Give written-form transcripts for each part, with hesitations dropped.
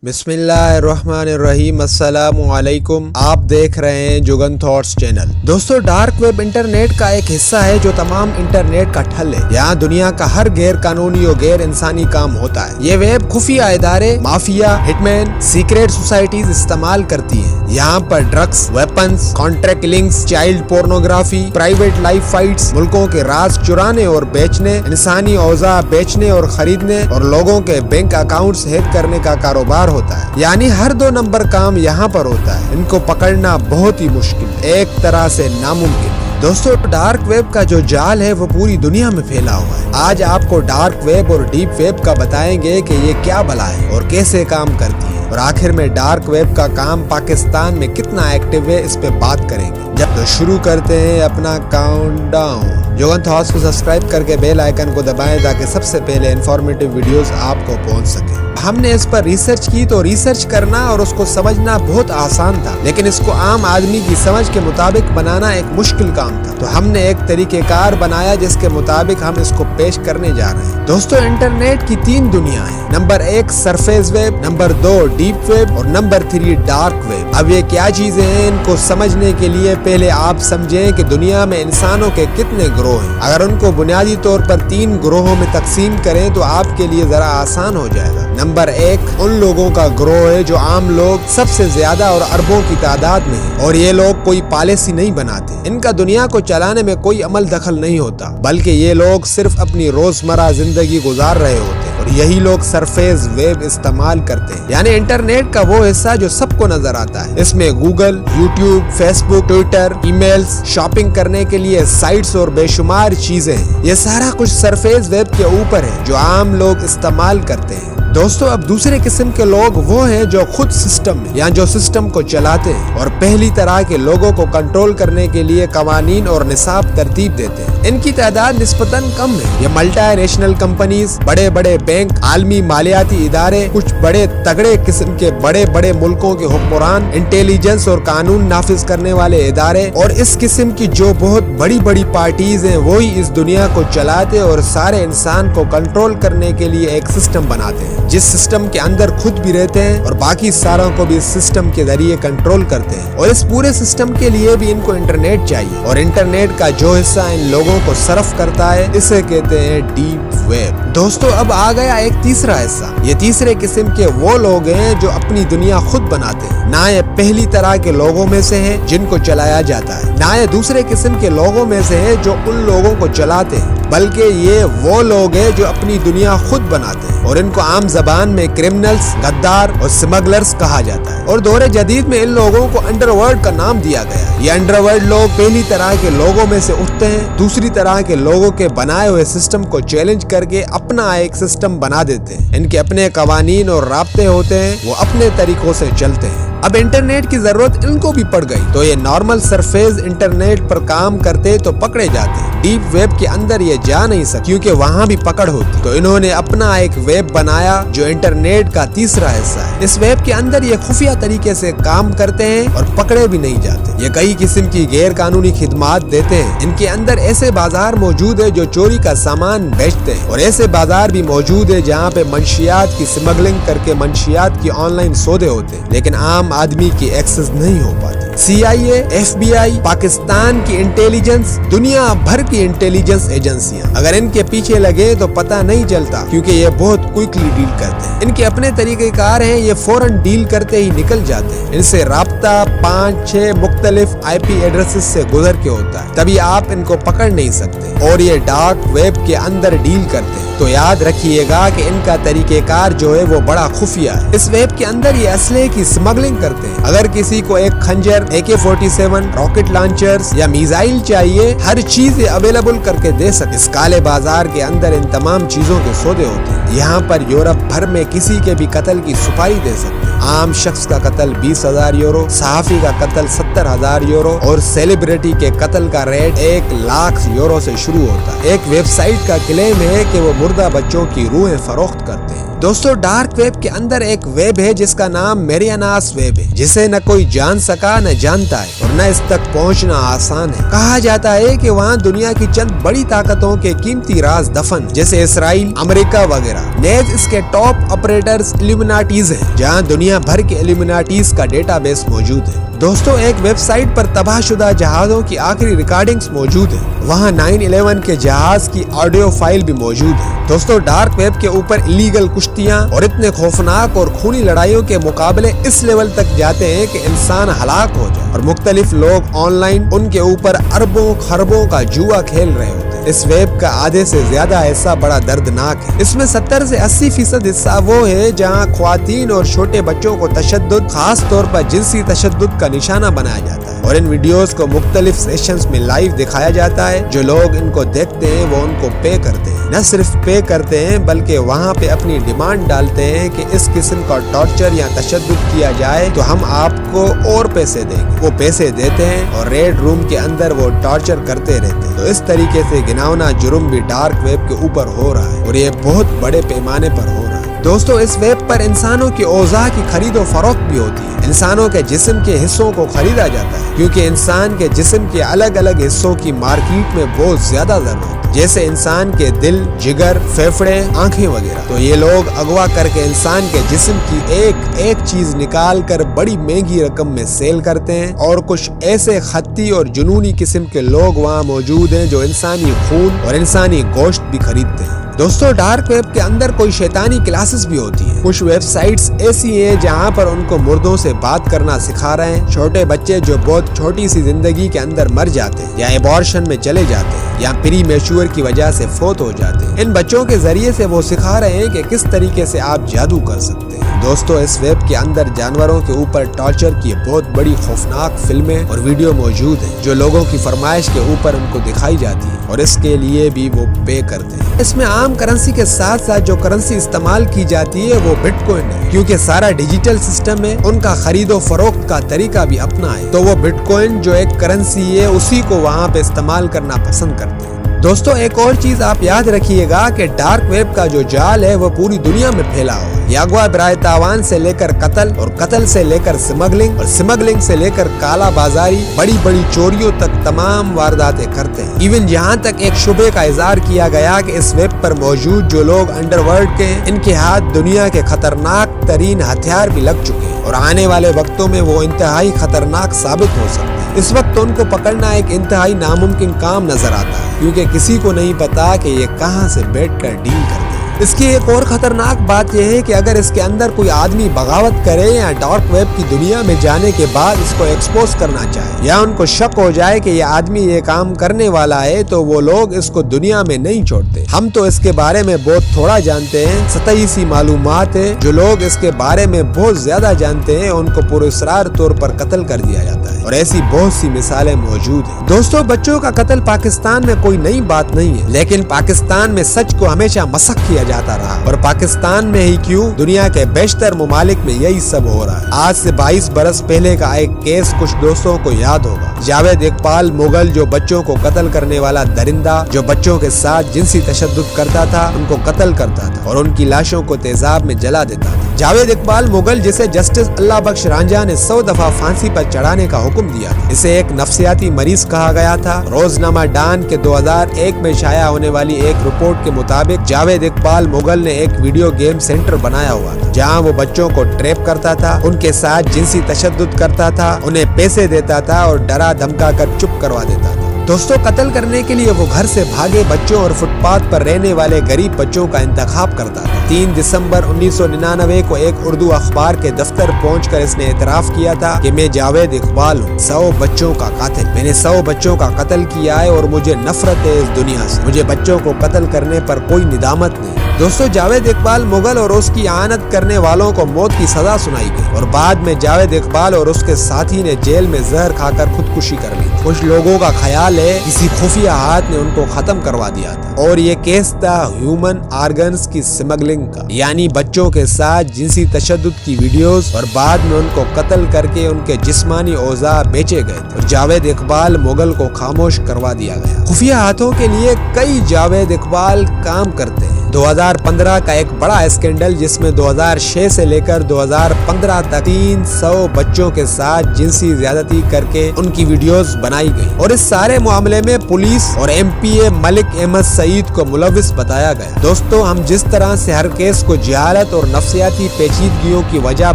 बिस्मिल्लाहिर्रहमानिर्रहीम। अस्सलाम वालेकुम। आप देख रहे हैं जुगन थॉट्स चैनल। दोस्तों, डार्क वेब इंटरनेट का एक हिस्सा है जो तमाम इंटरनेट का ठल है। यहाँ दुनिया का हर गैर कानूनी और गैर इंसानी काम होता है। ये वेब खुफिया इदारे, माफिया, हिटमैन, सीक्रेट सोसाइटीज इस्तेमाल करती हैं। यहाँ पर drugs, weapons, contract links, child pornography, private life fights, मुल्कों के राज चुराने और बेचने, इंसानी औजा बेचने और खरीदने और लोगों के बैंक अकाउंट्स हैक करने का कारोबार होता है। यानी हर 2 नंबर काम यहाँ पर होता है। इनको पकड़ना बहुत ही मुश्किल, एक तरह से नामुमकिन। दोस्तों, डार्क वेब का जो जाल है वो पूरी दुनिया में फैला हुआ है। आज आपको डार्क वेब और डीप वेब का बताएंगे कि ये क्या बला है और कैसे काम करती है, और आखिर में डार्क वेब का काम पाकिस्तान में कितना एक्टिव है, इस पे बात करेंगे। जब तो शुरू करते हैं अपना काउंटडाउन। जुगन थॉट्स को सब्सक्राइब करके बेल आइकन को दबाएं ताकि सबसे पहले इंफॉर्मेटिव वीडियोस आपको पहुंच सके। हमने इस पर रिसर्च की तो रिसर्च करना और उसको समझना बहुत आसान था, लेकिन इसको आम आदमी की समझ के मुताबिक बनाना एक मुश्किल काम था। तो हमने एक तरीकेकार बनाया जिसके मुताबिक हम इसको पेश करने जा रहे हैं। दोस्तों, इंटरनेट की 3 दुनिया है। Number 1 surface web, number 2 deep web और नंबर 3 डार्क वेब। अब ये क्या चीजें हैं, इनको समझने के लिए पहले आप समझें कि दुनिया में इंसानों के कितने ग्रोह हैं। अगर उनको बुनियादी तौर पर 3 ग्रोहों में तकसीम करें तो आपके लिए जरा आसान हो जाएगा। नंबर 1 उन लोगों का ग्रोह है जो आम लोग सबसे ज्यादा और अरबों की तादाद में है, और ये लोग कोई पॉलिसी नहीं बनाते। इनका दुनिया को चलाने में कोई अमल दखल नहीं होता, बल्कि ये लोग सिर्फ अपनी रोजमर्रा जिंदगी गुजार रहे होते हैं। और यही लोग सरफेस वेब इस्तेमाल करते हैं, यानी इंटरनेट का वो हिस्सा जो सबको नजर आता है। इसमें Google, YouTube, Facebook, Twitter, emails, shopping करने के लिए साइट्स और बेशुमार चीजें हैं। ये सारा कुछ सरफेस वेब के ऊपर है जो आम लोग इस्तेमाल करते हैं। दोस्तों, अब दूसरे किस्म के लोग वो हैं जो खुद सिस्टम में या जो सिस्टम को चलाते हैं और पहली तरह के लोगों को कंट्रोल करने के लिए कवानीन और निसाब तरतीब देते हैं। इनकी तादाद निस्बतन कम है। ये मल्टीनेशनल कंपनीज, बड़े बड़े बैंक, आलमी मालियाती इदारे, कुछ बड़े तगड़े किस्म के बड़े बड़े मुल्कों के हुक्मरान, इंटेलिजेंस और कानून नाफिज करने वाले इदारे और इस किस्म की जो बहुत बड़ी बड़ी पार्टीज हैं, वो ही इस दुनिया को चलाते और सारे इंसान को कंट्रोल करने के लिए एक सिस्टम बनाते हैं, जिस सिस्टम के अंदर खुद भी रहते हैं और बाकी सारों को भी इस सिस्टम के जरिए कंट्रोल करते हैं। और इस पूरे सिस्टम के लिए भी इनको इंटरनेट चाहिए, और इंटरनेट का जो हिस्सा इन लोगों को सर्फ करता है, इसे कहते हैं डीप वेब। दोस्तों, अब आ गया एक तीसरा हिस्सा। ये तीसरे किस्म के वो लोग हैं जो अपनी दुनिया खुद बनाते हैं। ना ये पहली तरह के लोगों में से हैं जिनको चलाया जाता है, ना ये दूसरे किस्म के लोगों में से है जो उन लोगों को चलाते हैं, बल्कि ये वो लोग हैं जो अपनी दुनिया खुद बनाते हैं, और इनको आम जबान में क्रिमिनल्स, गद्दार और स्मगलर्स कहा जाता है। और दौरे जदीद में इन लोगों को अंडरवर्ल्ड का नाम दिया गया। ये अंडरवर्ल्ड लोग पहली तरह के लोगों में से उठते हैं, दूसरी तरह के लोगों के बनाए हुए सिस्टम को चैलेंज करके अपना एक सिस्टम बना देते हैं। इनके अपने कवानीन और राब्ते होते हैं, वो अपने तरीकों से चलते हैं। अब इंटरनेट की जरूरत इनको भी पड़ गई, तो ये नॉर्मल सरफेस इंटरनेट पर काम करते तो पकड़े जाते। डीप वेब के अंदर ये जा नहीं सकते क्योंकि वहाँ भी पकड़ होती। तो इन्होंने अपना एक वेब बनाया जो इंटरनेट का तीसरा हिस्सा है। इस वेब के अंदर ये खुफिया तरीके से काम करते हैं और पकड़े भी नहीं जाते। ये कई किस्म की गैर कानूनी खिदमात देते हैं। इनके अंदर ऐसे बाजार मौजूद है जो चोरी का सामान बेचते हैं, और ऐसे बाजार भी मौजूद है जहाँ पे मंशियात की स्मगलिंग करके मंशियात की ऑनलाइन सौदे होते हैं, लेकिन आम आदमी की एक्सेस नहीं हो पाती। CIA, FBI, पाकिस्तान की इंटेलिजेंस, दुनिया भर की इंटेलिजेंस एजेंसियां अगर इनके पीछे लगे तो पता नहीं चलता, क्योंकि ये बहुत क्विकली डील करते हैं। इनके अपने तरीकेकार हैं, ये फौरन डील करते ही निकल जाते हैं। इनसे राब्ता 5-6 मुख्तलिफ IP एड्रेसेस से गुजर के होता है, तभी आप इनको पकड़ नहीं सकते। और ये डार्क वेब के अंदर डील करते हैं, तो याद रखिएगा कि इनका तरीकेकार जो है वो बड़ा खुफिया है। इस वेब के अंदर ये असले की स्मगलिंग करते हैं। अगर किसी को एक खंजर, AK-47, रॉकेट लॉन्चर्स या मिसाइल चाहिए, हर चीज अवेलेबल करके दे सकते। इस काले बाजार के अंदर इन तमाम चीजों के सौदे होते हैं। यहाँ पर यूरोप भर में किसी के भी कत्ल की सुपारी दे सकते हैं। आम शख्स का कत्ल 20,000 यूरो, सहाफी का कत्ल 70,000 यूरो और सेलिब्रिटी के कत्ल का रेट 1 लाख यूरो से शुरू होता है। एक वेबसाइट का क्लेम है कि वो मुर्दा बच्चों की रूहें फरोख्त करते हैं। दोस्तों, डार्क वेब के अंदर एक वेब है जिसका नाम मेरियानास वेब है, जिसे न कोई जान सका न जानता है, और और न इस तक पहुंचना आसान है। कहा जाता है कि वहाँ दुनिया की चंद बड़ी ताकतों के कीमती राज दफन, जैसे इसराइल, अमेरिका वगैरह। नेज इसके टॉप ऑपरेटर्स इल्यूमिनाटीज हैं, जहाँ दुनिया भर के इल्यूमिनाटीज का डेटाबेस मौजूद है। दोस्तों, एक वेबसाइट पर तबाहशुदा जहाजों की आखिरी रिकॉर्डिंग्स मौजूद है। वहाँ 9/11 के जहाज की ऑडियो फाइल भी मौजूद है। दोस्तों, डार्क वेब के ऊपर इलीगल कुश्तियाँ और इतने खौफनाक और खूनी लड़ाइयों के मुकाबले इस लेवल तक जाते हैं कि इंसान हलाक हो जाए और मुख्तलिफ लोग ऑनलाइन उनके ऊपर अरबों खरबों का जुआ खेल रहे होते हैं। इस वेब का आधे से ज्यादा हिस्सा बड़ा दर्दनाक है। इसमें 70 से 80% हिस्सा वो है जहाँ ख्वातीन और छोटे बच्चों को तशद्दुद, खास तौर पर जिनसी तशद्दुद का निशाना बनाया जाता है और इन वीडियोस को मुख्तलिफ सेशंस में लाइव दिखाया जाता है। जो लोग इनको देखते हैं वो उनको पे करते हैं, न सिर्फ पे करते हैं बल्कि वहाँ पे अपनी डिमांड डालते हैं कि इस किस्म का टॉर्चर या तशद्दुद किया जाए तो हम आपको और पैसे देंगे। वो पैसे देते हैं और रेड रूम के अंदर वो टॉर्चर करते रहते हैं। तो इस तरीके से घिनौना जुर्म भी डार्क वेब के ऊपर हो रहा है और ये बहुत बड़े पैमाने पर हो रहा है। दोस्तों, इस वेब पर इंसानों की औज़ा की खरीदो फरोख्त भी होती है। इंसानों के जिस्म के हिस्सों को खरीदा जाता है क्योंकि इंसान के जिस्म के अलग अलग हिस्सों की मार्केट में बहुत ज्यादा जरूरत है, जैसे इंसान के दिल, जिगर, फेफड़े, आंखें वगैरह। तो ये लोग अगवा करके इंसान के जिस्म की एक एक चीज निकाल कर बड़ी महंगी रकम में सेल करते हैं और कुछ ऐसे खत्ती और जुनूनी किस्म के लोग वहाँ मौजूद हैं जो इंसानी खून और इंसानी गोश्त भी खरीदते हैं। दोस्तों, डार्क वेब के अंदर कोई शैतानी क्लासेस भी होती हैं। कुछ वेबसाइट्स ऐसी हैं जहां पर उनको मुर्दों से बात करना सिखा रहे हैं। छोटे बच्चे जो बहुत छोटी सी जिंदगी के अंदर मर जाते हैं या एबॉर्शन में चले जाते हैं या प्री मैच्योर की वजह से फौत हो जाते हैं, इन बच्चों के जरिए से वो सिखा रहे हैं कि किस तरीके से आप जादू कर सकते हैं। दोस्तों, इस वेब के अंदर जानवरों के ऊपर टॉर्चर की बहुत बड़ी खौफनाक फिल्में और वीडियो मौजूद हैं जो लोगों की फरमाइश के ऊपर उनको दिखाई जाती है और इसके लिए भी वो पे करते हैं। इसमें आम करेंसी के साथ साथ जो करेंसी इस्तेमाल की जाती है वो बिटकॉइन है, क्योंकि सारा डिजिटल सिस्टम है। उनका खरीदो फरोख्त का तरीका भी अपना है, तो वो बिटकॉइन जो एक करेंसी है उसी को वहाँ पे इस्तेमाल करना पसंद करते हैं। दोस्तों, एक और चीज आप याद रखिएगा कि डार्क वेब का जो जाल है वो पूरी दुनिया में फैला हुआ है। अगवा बराए तावान से लेकर कत्ल और कत्ल से लेकर स्मगलिंग और स्मगलिंग से लेकर काला बाजारी, बड़ी बड़ी चोरियों तक तमाम वारदातें करते हैं। इवन यहाँ तक एक शुबे का इजहार किया गया कि इस वेब पर मौजूद जो लोग अंडरवर्ल्ड के हैं, इनके हाथ दुनिया के खतरनाक तरीन हथियार भी लग चुके हैं और आने वाले वक्तों में वो इंतहाई खतरनाक साबित हो सकते हैं। इस वक्त उनको पकड़ना एक इंतहाई नामुमकिन काम नजर आता है, क्योंकि किसी को नहीं पता कि ये कहां से बैठकर डील करते हैं। इसकी एक और खतरनाक बात यह है कि अगर इसके अंदर कोई आदमी बगावत करे या डार्क वेब की दुनिया में जाने के बाद इसको एक्सपोज करना चाहे या उनको शक हो जाए कि ये आदमी ये काम करने वाला है, तो वो लोग इसको दुनिया में नहीं छोड़ते। हम तो इसके बारे में बहुत थोड़ा जानते हैं, सतही सी मालूमात है। जो लोग इसके बारे में बहुत ज्यादा जानते हैं उनको पुरस्कार तौर पर कत्ल कर दिया जाता है और ऐसी बहुत सी मिसालें मौजूद हैं। दोस्तों, बच्चों का कत्ल पाकिस्तान में कोई नई बात नहीं है, लेकिन पाकिस्तान में सच को हमेशा मसख किया जाता रहा और पाकिस्तान में ही क्यों, दुनिया के बेशतर मुमालिक में यही सब हो रहा है। आज से 22 बरस पहले का एक केस कुछ दोस्तों को याद होगा। जावेद इकबाल मुगल, जो बच्चों को कत्ल करने वाला दरिंदा, जो बच्चों के साथ जिनसी तशद्दुद करता था, उनको कत्ल करता था और उनकी लाशों को तेजाब में जला देता था। जावेद इकबाल मुगल, जिसे जस्टिस अल्लाह बख्श रांझा ने 100 दफा फांसी पर चढ़ाने का हुक्म दिया था, इसे एक नफ्सियाती मरीज कहा गया था। रोजनामा डान के 2001 में शाया होने वाली एक रिपोर्ट के मुताबिक जावेद इकबाल मुगल ने एक वीडियो गेम सेंटर बनाया हुआ था, जहां वो बच्चों को ट्रैप करता था, उनके साथ जिनसी तशद्दुद करता था, उन्हें पैसे देता था और डरा धमका कर चुप करवा देता था। दोस्तों, कत्ल करने के लिए वो घर से भागे बच्चों और फुटपाथ पर रहने वाले गरीब बच्चों का इंतखाब करता था। 3 दिसंबर 1999 को एक उर्दू अखबार के दफ्तर पहुंचकर इसने एतराफ किया था कि मैं जावेद इकबाल हूँ, 100 बच्चों का कातिल। मैंने 100 बच्चों का कत्ल किया है और मुझे नफरत है इस दुनिया से। मुझे बच्चों को कत्ल करने पर कोई निदामत नहीं। दोस्तों, जावेद इकबाल मुगल और उसकी आनत करने वालों को मौत की सजा सुनाई गई और बाद में जावेद इकबाल और उसके साथी ने जेल में जहर खाकर खुदकुशी कर ली। कुछ लोगों का ख्याल है किसी खुफिया हाथ ने उनको खत्म करवा दिया था और ये केस था ह्यूमन ऑर्गन्स की स्मगलिंग का, यानी बच्चों के साथ जिनसी तशद्दुद की वीडियोस और बाद में उनको कत्ल करके उनके जिस्मानी औज़ा बेचे गए और जावेद इकबाल मुगल को खामोश करवा दिया गया। खुफिया हाथों के लिए कई जावेद इकबाल काम करते हैं। 2015 का एक बड़ा स्कैंडल जिसमें 2006 से लेकर 2015 तक 300 बच्चों के साथ जिनसी ज्यादती करके उनकी वीडियोस बनाई गई और इस सारे मामले में पुलिस और एमपीए मलिक अहमद सईद को मुलविस बताया गया। दोस्तों, हम जिस तरह से हर केस को जहालत और नफ्सियाती पेचीदगियों की वजह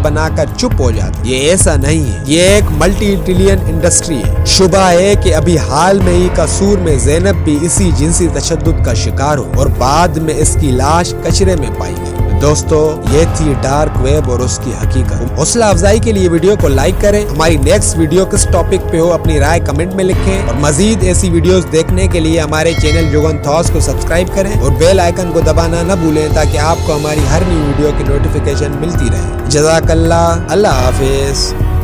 बनाकर चुप हो जाते, ये ऐसा नहीं है। ये एक मल्टी ट्रिलियन इंडस्ट्री है। शुबा है कि अभी हाल में ही कसूर में ज़ैनब भी इसी जिनसी तशद्दुद का शिकार हो और बाद में इसकी लाश कचरे में पाई गई। दोस्तों, ये थी डार्क वेब और उसकी हकीकत। हौसला अफजाई के लिए वीडियो को लाइक करें। हमारी नेक्स्ट वीडियो किस टॉपिक पे हो अपनी राय कमेंट में लिखें और मजीद ऐसी वीडियोस देखने के लिए हमारे चैनल जुगन थॉट्स को सब्सक्राइब करें और बेल आइकन को दबाना न भूलें ताकि आपको हमारी हर न्यू वीडियो की नोटिफिकेशन मिलती रहे। जज़ाकल्लाह, अल्लाह हाफिज।